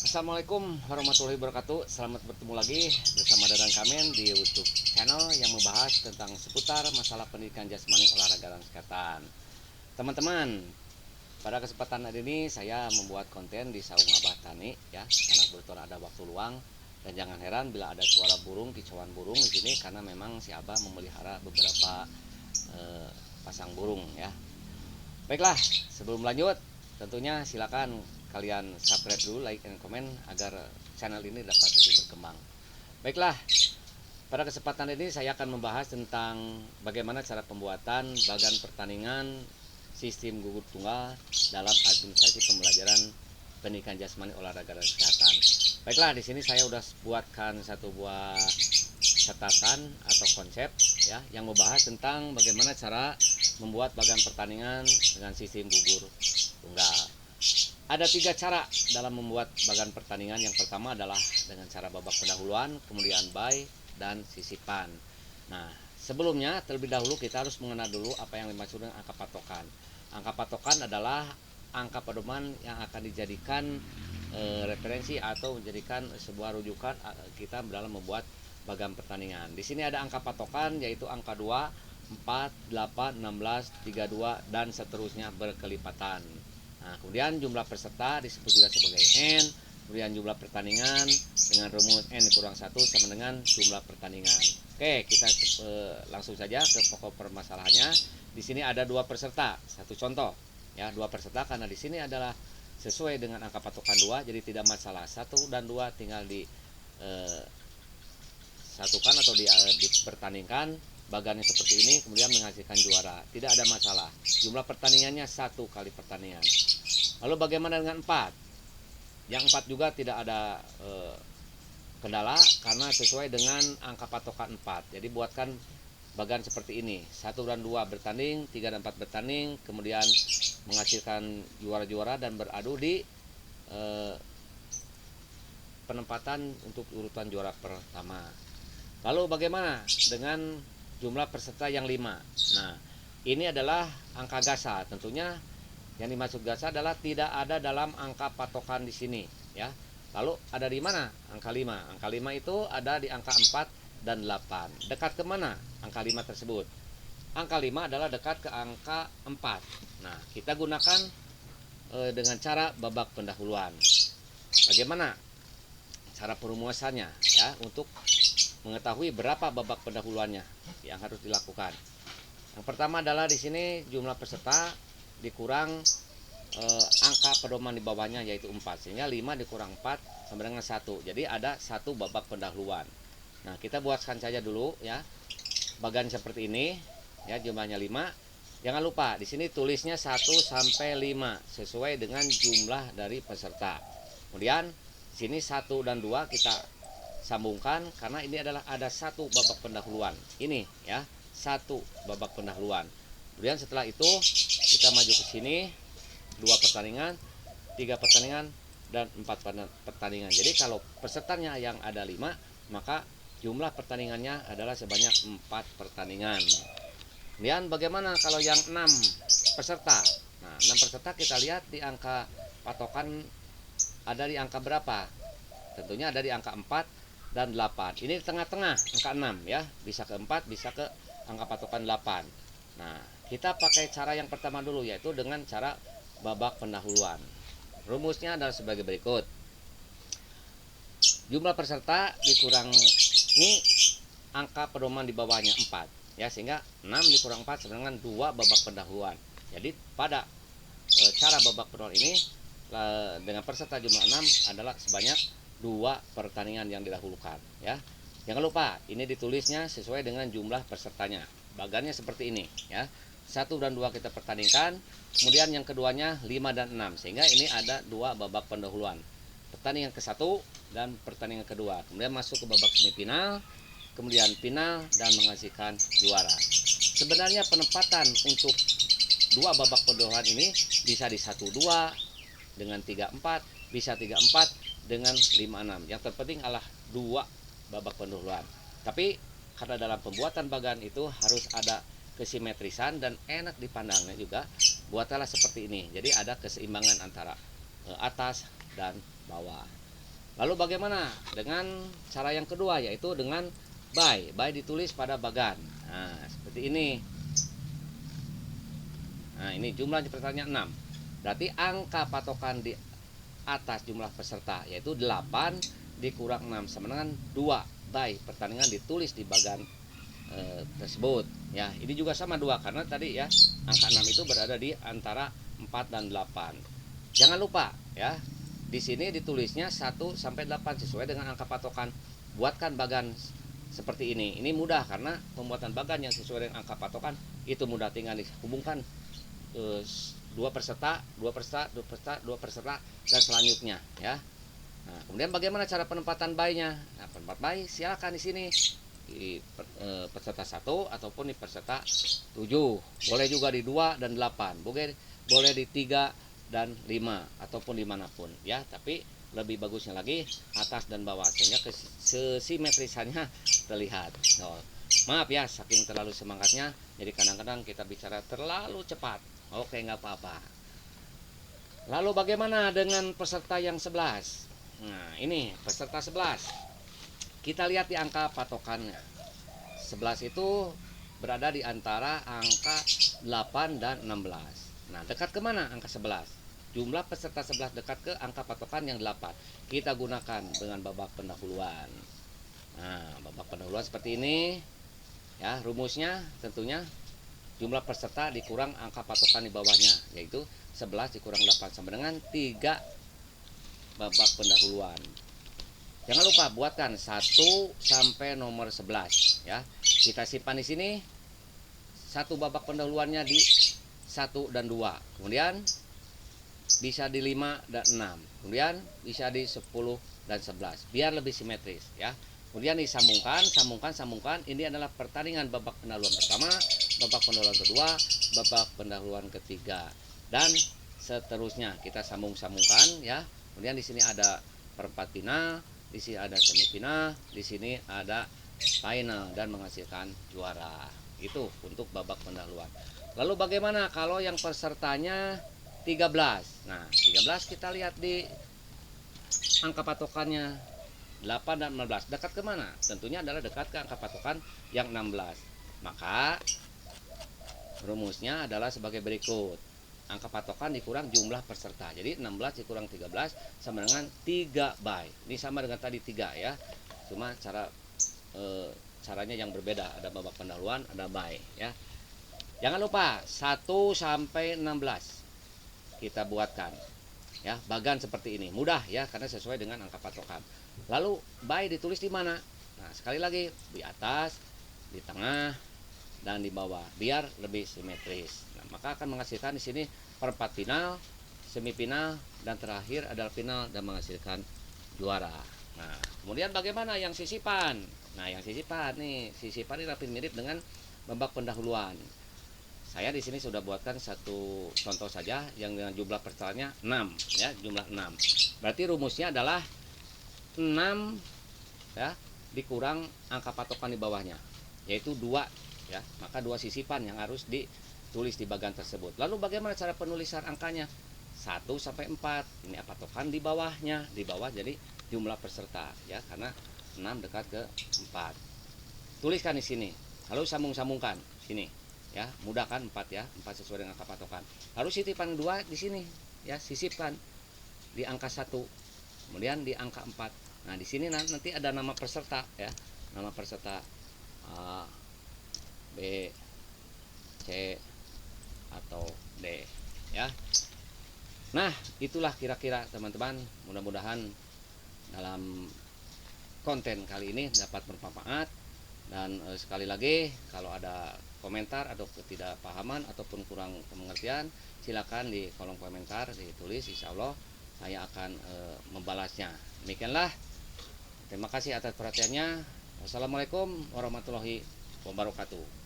Assalamualaikum warahmatullahi wabarakatuh. Selamat bertemu lagi bersama Dadan Kamen di YouTube channel yang membahas tentang seputar masalah pendidikan jasmani, olahraga, dan kesehatan. Teman-teman, pada kesempatan hari ini saya membuat konten di Saung Abah Tani ya, karena kebetulan ada waktu luang dan jangan heran bila ada suara burung, kicauan burung di sini karena memang si Abah memelihara beberapa pasang burung ya. Baiklah, sebelum lanjut, tentunya silakan kalian subscribe dulu, like dan komen agar channel ini dapat lebih berkembang. Baiklah, pada kesempatan ini saya akan membahas tentang bagaimana cara pembuatan bagan pertandingan sistem gugur tunggal dalam administrasi pembelajaran pendidikan jasmani, olahraga, dan kesehatan. Baiklah, di sini saya sudah buatkan satu buah catatan atau konsep ya yang membahas tentang bagaimana cara membuat bagan pertandingan dengan sistem gugur tunggal. Ada 3 cara dalam membuat bagan pertandingan. Yang pertama adalah dengan cara babak pendahuluan, kemudian buy, dan sisipan. Nah, sebelumnya terlebih dahulu kita harus mengenal dulu apa yang dimaksud dengan angka patokan. Angka patokan adalah angka pedoman yang akan dijadikan referensi atau menjadikan sebuah rujukan kita dalam membuat bagan pertandingan. Di sini ada angka patokan yaitu angka 2, 4, 8, 16, 32 dan seterusnya berkelipatan. Nah, kemudian jumlah peserta disebut juga sebagai N. Kemudian jumlah pertandingan dengan rumus N kurang 1 sama dengan jumlah pertandingan. Oke, kita langsung saja ke pokok permasalahannya. Di sini ada 2 peserta. Satu contoh ya, 2 peserta karena di sini adalah sesuai dengan angka patokan 2, jadi tidak masalah. 1 dan 2 tinggal di satukan atau dipertandingkan bagannya seperti ini, kemudian menghasilkan juara, tidak ada masalah. Jumlah pertandingannya 1 kali pertandingan. Lalu bagaimana dengan 4? Yang 4 juga tidak ada kendala karena sesuai dengan angka patokan 4. Jadi buatkan bagan seperti ini, 1 dan 2 bertanding, 3 dan 4 bertanding, kemudian menghasilkan juara-juara dan beradu di penempatan untuk urutan juara pertama. Lalu bagaimana dengan jumlah peserta yang 5? Nah, ini adalah angka gasa. Tentunya yang dimaksud gasa adalah tidak ada dalam angka patokan di sini ya. Lalu ada di mana angka 5? Angka 5 itu ada di angka 4 dan 8. Dekat ke mana angka 5 tersebut? Angka 5 adalah dekat ke angka 4. Nah, kita gunakan dengan cara babak pendahuluan. Bagaimana cara perumusannya ya untuk mengetahui berapa babak pendahuluannya yang harus dilakukan. Yang pertama adalah di sini jumlah peserta dikurang angka pedoman di bawahnya yaitu 4, sehingga 5 dikurang 4 sama dengan 1. Jadi ada 1 babak pendahuluan. Nah, kita buatkan saja dulu ya. Bagan seperti ini ya, jumlahnya 5. Jangan lupa di sini tulisnya 1 sampai 5 sesuai dengan jumlah dari peserta. Kemudian di sini 1 dan 2 kita sambungkan karena ini adalah ada 1 babak pendahuluan. Ini ya, 1 babak pendahuluan. Kemudian setelah itu kita maju ke sini, 2 pertandingan, 3 pertandingan dan 4 pertandingan. Jadi kalau pesertanya yang ada 5, maka jumlah pertandingannya adalah sebanyak 4 pertandingan. Kemudian bagaimana kalau yang 6 peserta? Nah, 6 peserta kita lihat di angka patokan ada di angka berapa? Tentunya ada di angka 4 dan 8. Ini di tengah-tengah angka 6 ya, bisa ke 4, bisa ke angka patokan 8. Nah, kita pakai cara yang pertama dulu yaitu dengan cara babak pendahuluan. Rumusnya adalah sebagai berikut. Jumlah peserta dikurangi angka pedoman di bawahnya 4 ya, sehingga 6 dikurang 4 sama dengan 2 babak pendahuluan. Jadi pada cara babak pendahuluan ini dengan peserta jumlah 6 adalah sebanyak 2 pertandingan yang didahulukan ya. Jangan lupa ini ditulisnya sesuai dengan jumlah pesertanya. Bagannya seperti ini ya. 1 dan 2 kita pertandingkan, kemudian yang keduanya 5 dan 6, sehingga ini ada 2 babak pendahuluan. Pertandingan ke-1 dan pertandingan kedua. Kemudian masuk ke babak semifinal, kemudian final dan menghasilkan juara. Sebenarnya penempatan untuk 2 babak pendahuluan ini bisa di 1-2 dengan 3-4, bisa 3-4 dengan 5-6. Yang terpenting adalah 2 babak pendahuluan. Tapi karena dalam pembuatan bagan itu harus ada kesimetrisan dan enak dipandangnya juga, buatlah seperti ini. Jadi ada keseimbangan antara atas dan bawah. Lalu bagaimana dengan cara yang kedua, yaitu dengan by. By ditulis pada bagan. Nah, seperti ini. Nah, ini jumlah pesertanya 6. Berarti angka patokan di atas jumlah peserta yaitu 8 dikurang 6 sama dengan 2. By pertandingan ditulis di bagan tersebut. Ya, ini juga sama 2 karena tadi ya angka 6 itu berada di antara 4 dan 8. Jangan lupa ya, di sini ditulisnya 1 sampai 8 sesuai dengan angka patokan. Buatkan bagan seperti ini. Ini mudah karena pembuatan bagan yang sesuai dengan angka patokan itu mudah, tinggal dihubungkan dua peserta, dan selanjutnya ya. Nah, kemudian bagaimana cara penempatan by-nya? Nah, penempatan by silakan di sini di peserta 1 ataupun di peserta 7. Boleh juga di 2 dan 8. Boleh di 3 dan 5 ataupun dimanapun ya, tapi lebih bagusnya lagi atas dan bawah sehingga kesimetrisannya terlihat. Maaf ya, saking terlalu semangatnya jadi kadang-kadang kita bicara terlalu cepat. Oke, nggak apa-apa. Lalu bagaimana dengan peserta yang 11? Nah, ini peserta 11. Kita lihat di angka patokannya. 11 itu berada di antara angka 8 dan 16. Nah, dekat kemana angka 11? Jumlah peserta 11 dekat ke angka patokan yang 8. Kita gunakan dengan babak pendahuluan. Nah, babak pendahuluan seperti ini. Ya, rumusnya tentunya jumlah peserta dikurang angka patokan di bawahnya, yaitu 11 dikurang 8 sama dengan 3 babak pendahuluan. Jangan lupa buatkan 1 sampai nomor 11 ya. Kita simpan di sini. 1 babak pendahuluannya di 1 dan 2. Kemudian bisa di 5 dan 6. Kemudian bisa di 10 dan 11 biar lebih simetris ya. Kemudian disambungkan, sambungkan. Ini adalah pertandingan babak pendahuluan pertama, babak pendahuluan kedua, babak pendahuluan ketiga, dan seterusnya. Kita sambungkan ya. Kemudian di sini ada perempat final, di sini ada semifinal, di sini ada final dan menghasilkan juara. Itu untuk babak pendahuluan. Lalu bagaimana kalau yang pesertanya 13? Nah, 13 kita lihat di angka patokannya 8 dan 16. Dekat kemana? Tentunya adalah dekat ke angka patokan yang 16. Maka rumusnya adalah sebagai berikut. Angka patokan dikurang jumlah peserta. Jadi 16 dikurang 13 sama dengan 3 by. Ini sama dengan tadi 3 ya. Cuma caranya yang berbeda. Ada babak pendahuluan, ada by ya. Jangan lupa 1 sampai 16 kita buatkan. Ya, bagan seperti ini. Mudah ya karena sesuai dengan angka patokan. Lalu by ditulis di mana? Nah, sekali lagi di atas, di tengah, dan di bawah biar lebih simetris. Nah, maka akan menghasilkan di sini perempat final, semifinal, dan terakhir adalah final dan menghasilkan juara. Nah, kemudian bagaimana yang sisipan? Nah, yang sisipan nih, sisipan ini rapid mirip dengan babak pendahuluan. Saya di sini sudah buatkan satu contoh saja yang dengan jumlah pesertanya 6 ya, jumlah 6. Berarti rumusnya adalah 6 ya dikurang angka patokan di bawahnya yaitu 2 ya. Maka 2 sisipan yang harus ditulis di bagian tersebut. Lalu bagaimana cara penulisan angkanya? 1 sampai 4. Ini patokan di bawahnya, di bawah jadi jumlah peserta ya karena 6 dekat ke 4. Tuliskan di sini. Lalu sambung-sambungkan sini. Ya, mudah kan 4 ya, 4 sesuai dengan angka patokan. Lalu sisipan 2 di sini ya, sisipkan di angka 1. Kemudian di angka 4. Nah, di sini nanti ada nama peserta ya. Nama peserta A, B, C atau D ya. Nah, itulah kira-kira teman-teman, mudah-mudahan dalam konten kali ini dapat bermanfaat. Dan sekali lagi kalau ada komentar atau ketidakpahaman ataupun kurang pengertian, silakan di kolom komentar ditulis, insya Allah saya akan membalasnya. Demikianlah, terima kasih atas perhatiannya. Wassalamualaikum warahmatullahi wabarakatuh.